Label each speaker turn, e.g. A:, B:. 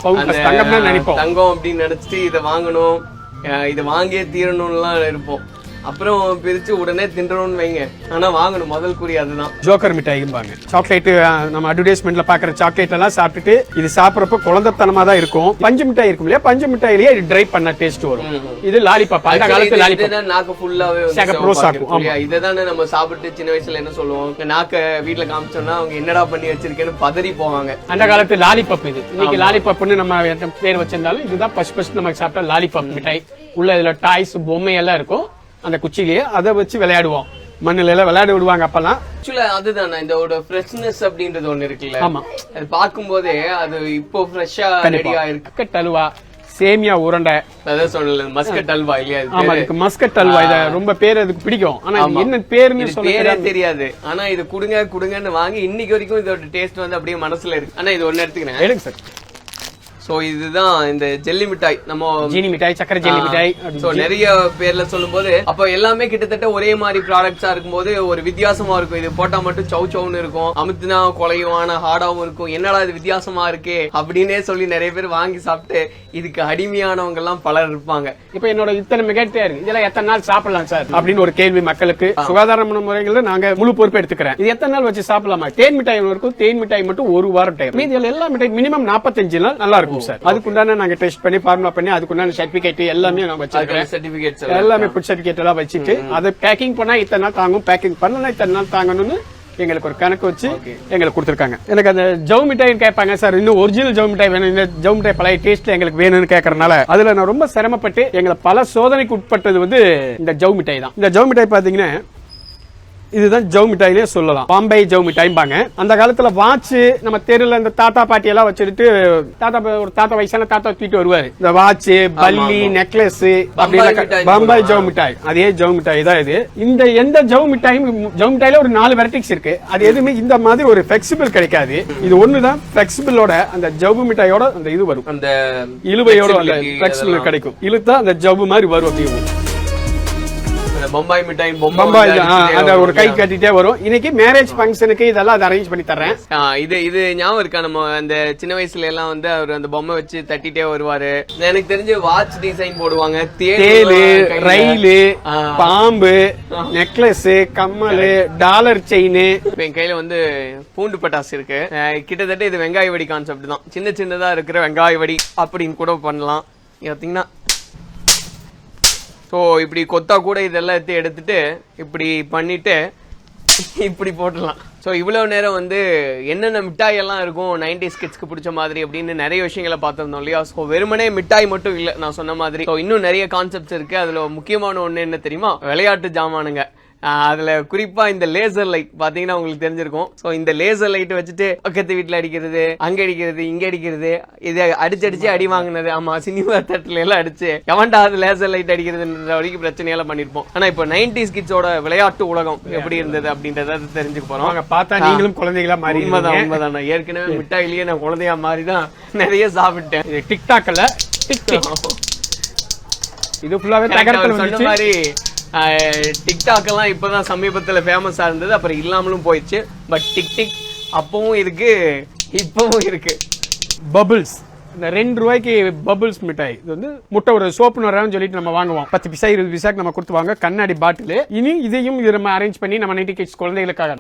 A: தங்கம் அப்படின்னு நினைச்சிட்டு இதை வாங்கணும், இதை வாங்கியே தீரணும்லாம் இருப்போம். அப்புறம் பிரிச்சு உடனே தின்றணும்னு வைங்க, ஆனா வாங்கணும் முதல் குறி அதுதான்.
B: ஜோக்கர் மிட்டாய்பாங்க. சாக்லேட் நம்ம அட்வர்டைஸ்மெண்ட்ல பாக்குற சாக்லேட் எல்லாம் சாப்பிட்டுட்டு இது சாப்பிடறப்ப குழந்தைத்தனமா தான் இருக்கும். பஞ்சு மிட்டாய் இருக்கும் இல்லையா, பஞ்சு மிட்டாயிலேயே ட்ரை பண்ண டேஸ்ட் வரும். இது லாலிபாப், அந்த காலத்து லாலிபாப்
A: நாக்கு ஃபுல்லாவே இதைதானே நம்ம சாப்பிட்டு சின்ன வயசுல என்ன சொல்லுவோம், நாக்க வீட்டுல காமிச்சோம்னா அவங்க என்னடா பண்ணி வச்சிருக்கேன்னு பதறி போவாங்க.
B: அந்த காலத்து லாலிபாப் இது. இன்னைக்கு லாலிபாப்னு நம்ம பேர் வச்சிருந்தாலும் இதுதான் ஃபர்ஸ்ட் நம்ம சாப்பிட்ட லாலிபாப் மிட்டாய். உள்ள இதுல டாய்ஸ் பொம்மை எல்லாம் இருக்கும். அந்த குச்சிலேயே அதை வச்சு விளையாடுவோம், மண்ணில எல்லாம் விளையாட விடுவாங்க அப்பெல்லாம்.
A: ஆக்சுவலா அதுதானே இந்த ஒரு ஃப்ரெஷ்னஸ் அப்படின்றது ஒண்ணு இருக்குல்ல. ஆமா, அது பார்க்கும் போதே அது இப்போ ஃப்ரெஷ்ஷா ரெடியா இருக்கு.
B: மஸ்கட் அல்வா, சேமியா உருண்டை,
A: அதான் சொல்லல மஸ்கட் அல்வா இல்லையா?
B: ஆமா, இதுக்கு மஸ்கட் அல்வா. இத ரொம்ப பேர் அதுக்கு பிடிக்கும். ஆனா என்ன பேருன்னு
A: பேரே தெரியாது. ஆனா இது குடுங்க குடுங்கன்னு வாங்கி இன்னைக்கு வரைக்கும் இதோட டேஸ்ட் வந்து அப்படியே மனசுல இருக்கு. ஆனா இது ஒன்னு எடுத்துக்கிறேன்.
B: எடுங்க சார்.
A: சோ இதுதான் இந்த ஜெல்லி மிட்டாய், நம்ம
B: ஜீனி மிட்டாய், சக்கரை ஜெல்லி மிட்டாய்.
A: சோ நிறைய பேர்ல சொல்லும் போது அப்ப எல்லாமே கிட்டத்தட்ட ஒரே மாதிரி ப்ராடக்ட்ஸா இருக்கும் போது ஒரு வித்தியாசமா இருக்கும். இது போட்டா மட்டும் சௌ சௌன்னு இருக்கும், அமுத்துனா குலையும், ஆனா ஹார்டாவும் இருக்கும். என்னடா இது வித்தியாசமா இருக்கே அப்படின்னே சொல்லி நிறைய பேர் வாங்கி சாப்பிட்டு இதுக்கு அடிமையானவங்க எல்லாம் பலர் இருப்பாங்க.
B: இப்ப என்னோட இத்தனை மிகட்டே இருக்கு, இதெல்லாம் எத்தனை நாள் சாப்பிடலாம் சார் அப்படின்னு ஒரு கேள்வி மக்களுக்கு. சுகாதாரமான முறைகள்ல நாங்க முழு பொறுப்பு எடுத்துக்கிறேன். இது எத்தனை நாள் வச்சு சாப்பிடலாமா? தேன் மிட்டாய் இருக்கும், தேன் மிட்டாய் மட்டும் ஒரு வாரம் டைம். மீதி எல்லா மிட்டாய் மினிமம் 45 நாள் நல்லா இருக்கும் சார். அதுக்குண்டான நாங்க டெஸ்ட் பண்ணி ஃபார்முலா பண்ணி அதுக்குண்டான சர்டிபிகேட் எல்லாமே நான் வச்சிருக்கேன்.
A: சர்டிபிகேட்ஸ்
B: எல்லாமே ஃபுட் சர்டிபிகேட் எல்லாம் வச்சுட்டு அதை பேக்கிங் பண்ணா இத்தனை நாள் தாங்கும், பேக்கிங் பண்ணலாம் இத்தனை நாள் தாங்கணும்னு எங்களுக்கு ஒரு கணக்கு வச்சு எங்களுக்கு கொடுத்துருக்காங்க. எனக்கு அந்த ஜவு மிட்டாய் கேட்பாங்க சார், இன்னும் ஒரிஜினல் ஜவு மிட்டாய் வேணும், இந்த ஜவு மிட்டாய் பழைய டேஸ்ட்ல எங்களுக்கு வேணும்னு கேட்கறதுனால அதுல நான் ரொம்ப சிரமப்பட்டு எங்களை பல சோதனைக்கு உட்பட்டது வந்து இந்த ஜவு மிட்டாய் தான். இந்த ஜவு மிட்டாய் பாத்தீங்கன்னா இதுதான் ஜவு மிட்டாயிலே சொல்லலாம், பாம்பே ஜவு மிட்டாய்பாங்க. அந்த காலத்துல வாட்ச் நம்ம தெருல இந்த தாத்தா பாட்டி எல்லாம் வச்சுட்டு ஒரு தாத்தா வயசான தாத்தா தூக்கிட்டு வருவாரு. இந்த வாட்ச், பல்லி, நெக்லஸ், பாம்பாய் ஜவு மிட்டாய், அதே ஜவு மிட்டாய் தான் இது. இந்த எந்த ஜவு மிட்டாயும் ஜவு மிட்டாயில ஒரு 4 வெரைட்டிஸ் இருக்கு. அது எதுவுமே இந்த மாதிரி ஒரு பிளெக்சிபிள் கிடைக்காது. இது ஒண்ணுதான் பிளெக்சிபிளோட அந்த ஜவு மிட்டாயோட அந்த இது வரும், அந்த இழுவையோட அந்த பிளெக்சிபிள் கிடைக்கும். இழுத்தா அந்த ஜவு மாதிரி வரும். அப்படி
A: பம்பாய் மிட்டாய்,
B: பம்பாய் அந்த ஒரு கை கட்டிட்டே வரும். இன்னைக்கு மேரேஜ் ஃபங்க்ஷனுக்கு இதெல்லாம் அரேஞ்ச் பண்ணி தர்றேன்.
A: இது ஞாபகம் இருக்கா? நம்ம அந்த சின்ன வயசுல எல்லாம் வந்து அவர் அந்த பொம்மை வச்சு தட்டிட்டே வருவாரு. எனக்கு தெரிஞ்சு வாட்ச் டிசைன் போடுவாங்க, தேலு, ரயிலு, பாம்பு, நெக்லஸ், கம்மல், டாலர் செயின். என் கையில வந்து பூண்டு பட்டாசு இருக்கு. கிட்டத்தட்ட இது வெங்காய வடி கான்செப்ட் தான். சின்ன சின்னதா இருக்கிற வெங்காய வடி அப்படின்னு கூட பண்ணலாம். பாத்தீங்கன்னா ஸோ இப்படி கொத்தா கூட இதெல்லாம் எடுத்துட்டு இப்படி பண்ணிட்டு இப்படி போட்டுடலாம். ஸோ இவ்வளவு நேரம் வந்து என்னென்ன மிட்டாய் எல்லாம் இருக்கும் 90s கிட்ஸ்க்கு பிடிச்ச மாதிரி அப்படின்னு நிறைய விஷயங்களை பார்த்துருந்தோம் இல்லையா? ஸோ வெறுமனே மிட்டாய் மட்டும் இல்லை, நான் சொன்ன மாதிரி இன்னும் நிறைய கான்செப்ட்ஸ் இருக்கு. அதுல முக்கியமான ஒண்ணு என்ன தெரியுமா? விளையாட்டு ஜாமானுங்க. அதுல குறிப்பா இந்த லேசர் லைட் பாத்தீங்கன்னா உங்களுக்கு தெரிஞ்சிருக்கும். சோ இந்த லேசர் லைட் வச்சுட்டு பக்கத்து வீட்டுல அடிக்கிறது, அங்க அடிக்கிறது, இங்க அடிக்கிறது, இதை அடிச்சு அடி வாங்கினது. ஆமா, சினிமா தேட்டர்ல எல்லாம் அடிச்சு எவன்டா அது லேசர் லைட் அடிக்கிறதுன்ற வரைக்கும் பிரச்சனையெல்லாம் பண்ணிருப்போம். ஆனா இப்போ 90s கிட்ஸோட விளையாட்டு உலகம் எப்படி இருந்தது அப்படின்றத தெரிஞ்சுக்க போறோம். பார்த்தா நீங்களும் குழந்தைகளா மாறி. உண்மைதான். ஏற்கனவே மிட்டாயிலேயே நான் குழந்தையா மாறிதான் நிறைய சாப்பிட்டேன். டிக்டாக்ல இது ஃபுல்லாவே தகர்த்தல் சொன்ன மாதிரி டிக்டாக் எல்லாம் இப்பதான் சமீபத்துல ஃபேமஸா இருந்தது, அப்புறம் இல்லாமலும் போயிடுச்சு. பட் டிக் அப்பவும் இருக்கு, இப்பவும் இருக்கு. பபிள்ஸ், இந்த 2 ரூபாய்க்கு பபிள்ஸ் மிட்டாய். இது வந்து முட்டை ஒரு சோப்பு நுறான்னு சொல்லிட்டு நம்ம வாங்குவோம். 10 பைசா 20 பைசாக்கு நம்ம கொடுத்து வாங்க. கண்ணாடி பாட்டில். இனி இதையும் இது நம்ம அரேஞ்ச் பண்ணி நம்ம 90 கிட்ஸ் குழந்தைகளுக்காக